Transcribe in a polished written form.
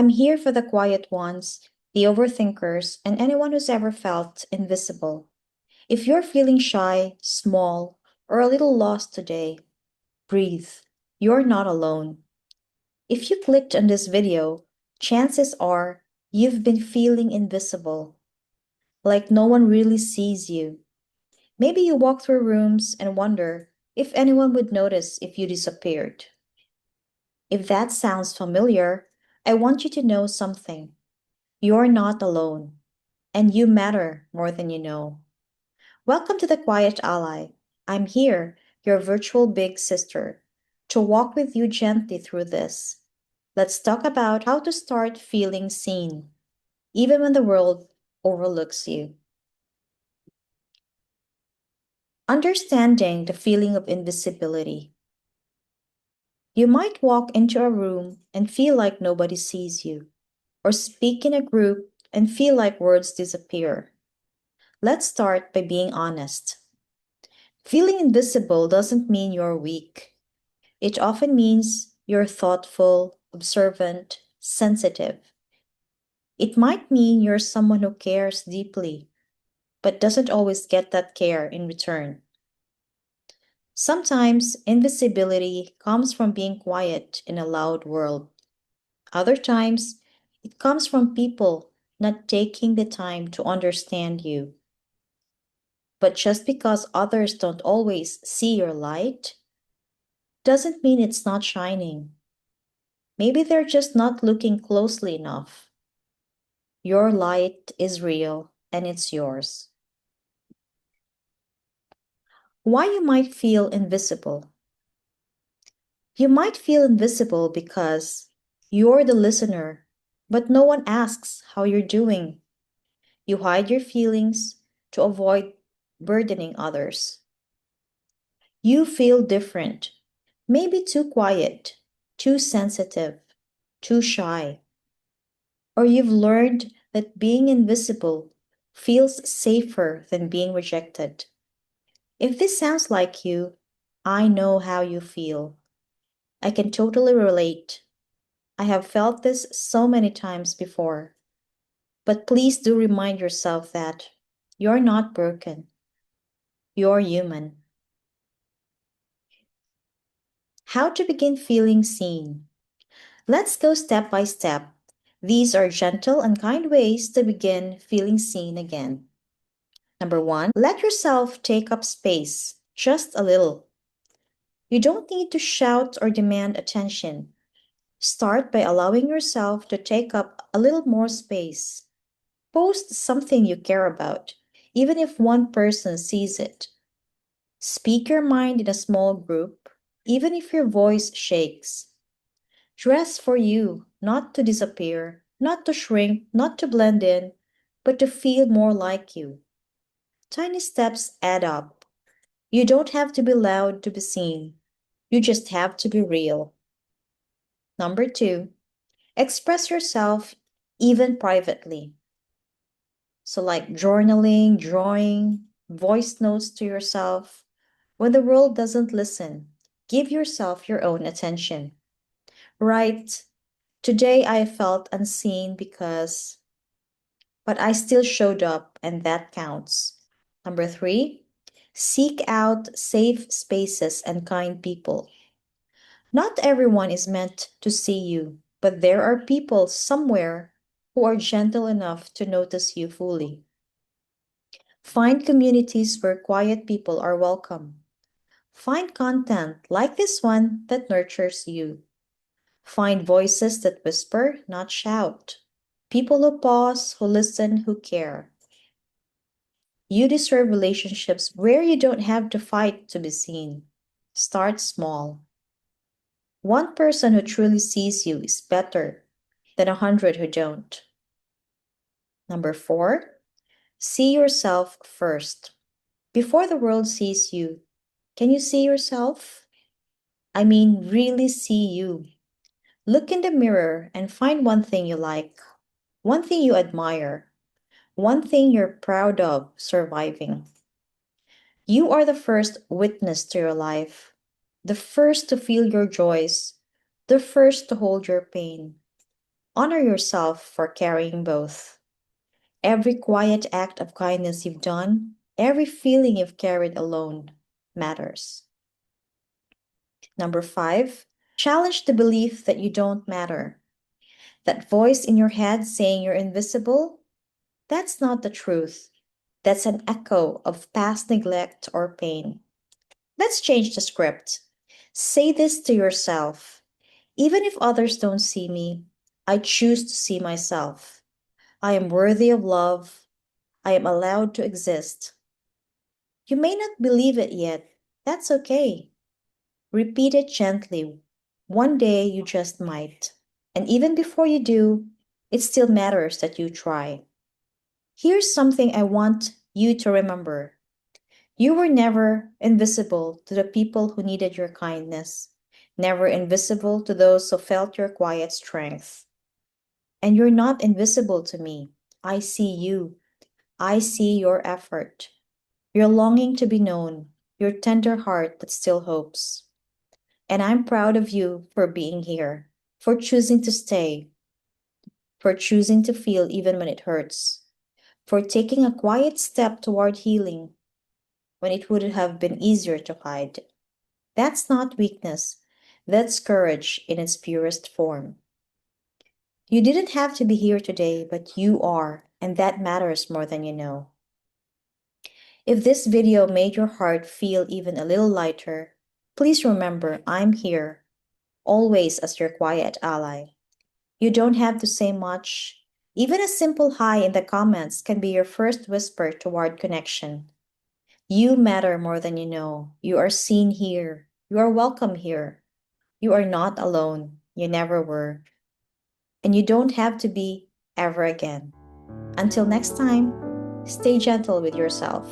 I'm here for the quiet ones, the overthinkers, and anyone who's ever felt invisible. If you're feeling shy, small, or a little lost today, breathe. You're not alone. If you clicked on this video, chances are you've been feeling invisible, like no one really sees you. Maybe you walk through rooms and wonder if anyone would notice if you disappeared. If that sounds familiar, I want you to know something. You're not alone, and you matter more than you know. Welcome to the Quiet Ally. I'm here, your virtual big sister, to walk with you gently through this. Let's talk about how to start feeling seen, even when the world overlooks you. Understanding the feeling of invisibility. You might walk into a room and feel like nobody sees you, or speak in a group and feel like words disappear. Let's start by being honest. Feeling invisible doesn't mean you're weak. It often means you're thoughtful, observant, sensitive. It might mean you're someone who cares deeply, but doesn't always get that care in return. Sometimes invisibility comes from being quiet in a loud world. Other times, it comes from people not taking the time to understand you. But just because others don't always see your light, doesn't mean it's not shining. Maybe they're just not looking closely enough. Your light is real and it's yours. Why you might feel invisible? You might feel invisible because you're the listener, but no one asks how you're doing. You hide your feelings to avoid burdening others. You feel different, maybe too quiet, too sensitive, too shy. Or you've learned that being invisible feels safer than being rejected. If this sounds like you, I know how you feel. I can totally relate. I have felt this so many times before. But please do remind yourself that you're not broken. You're human. How to begin feeling seen. Let's go step by step. These are gentle and kind ways to begin feeling seen again. Number one, let yourself take up space, just a little. You don't need to shout or demand attention. Start by allowing yourself to take up a little more space. Post something you care about, even if one person sees it. Speak your mind in a small group, even if your voice shakes. Dress for you, not to disappear, not to shrink, not to blend in, but to feel more like you. Tiny steps add up. You don't have to be loud to be seen. You just have to be real. Number two, express yourself even privately. So, like journaling, drawing, voice notes to yourself. When the world doesn't listen, give yourself your own attention. Write, today I felt unseen because, but I still showed up, and that counts. Number three, seek out safe spaces and kind people. Not everyone is meant to see you, but there are people somewhere who are gentle enough to notice you fully. Find communities where quiet people are welcome. Find content like this one that nurtures you. Find voices that whisper, not shout. People who pause, who listen, who care. You deserve relationships where you don't have to fight to be seen. Start small. One person who truly sees you is better than 100 who don't. Number four, see yourself first. Before the world sees you, can you see yourself? I mean, really see you. Look in the mirror and find one thing you like, one thing you admire, one thing you're proud of surviving. You are the first witness to your life, the first to feel your joys, the first to hold your pain. Honor yourself for carrying both. Every quiet act of kindness you've done, every feeling you've carried alone matters. Number 5, challenge the belief that you don't matter. That voice in your head saying you're invisible, that's not the truth. That's an echo of past neglect or pain. Let's change the script. Say this to yourself. Even if others don't see me, I choose to see myself. I am worthy of love. I am allowed to exist. You may not believe it yet. That's okay. Repeat it gently. One day you just might. And even before you do, it still matters that you try. Here's something I want you to remember. You were never invisible to the people who needed your kindness, never invisible to those who felt your quiet strength. And you're not invisible to me. I see you. I see your effort, your longing to be known, your tender heart that still hopes. And I'm proud of you for being here, for choosing to stay, for choosing to feel even when it hurts, for taking a quiet step toward healing when it would have been easier to hide. That's not weakness, that's courage in its purest form. You didn't have to be here today, but you are, and that matters more than you know. If this video made your heart feel even a little lighter, please remember I'm here, always as your quiet ally. You don't have to say much. Even a simple hi in the comments can be your first whisper toward connection. You matter more than you know. You are seen here. You are welcome here. You are not alone. You never were. And you don't have to be ever again. Until next time, stay gentle with yourself.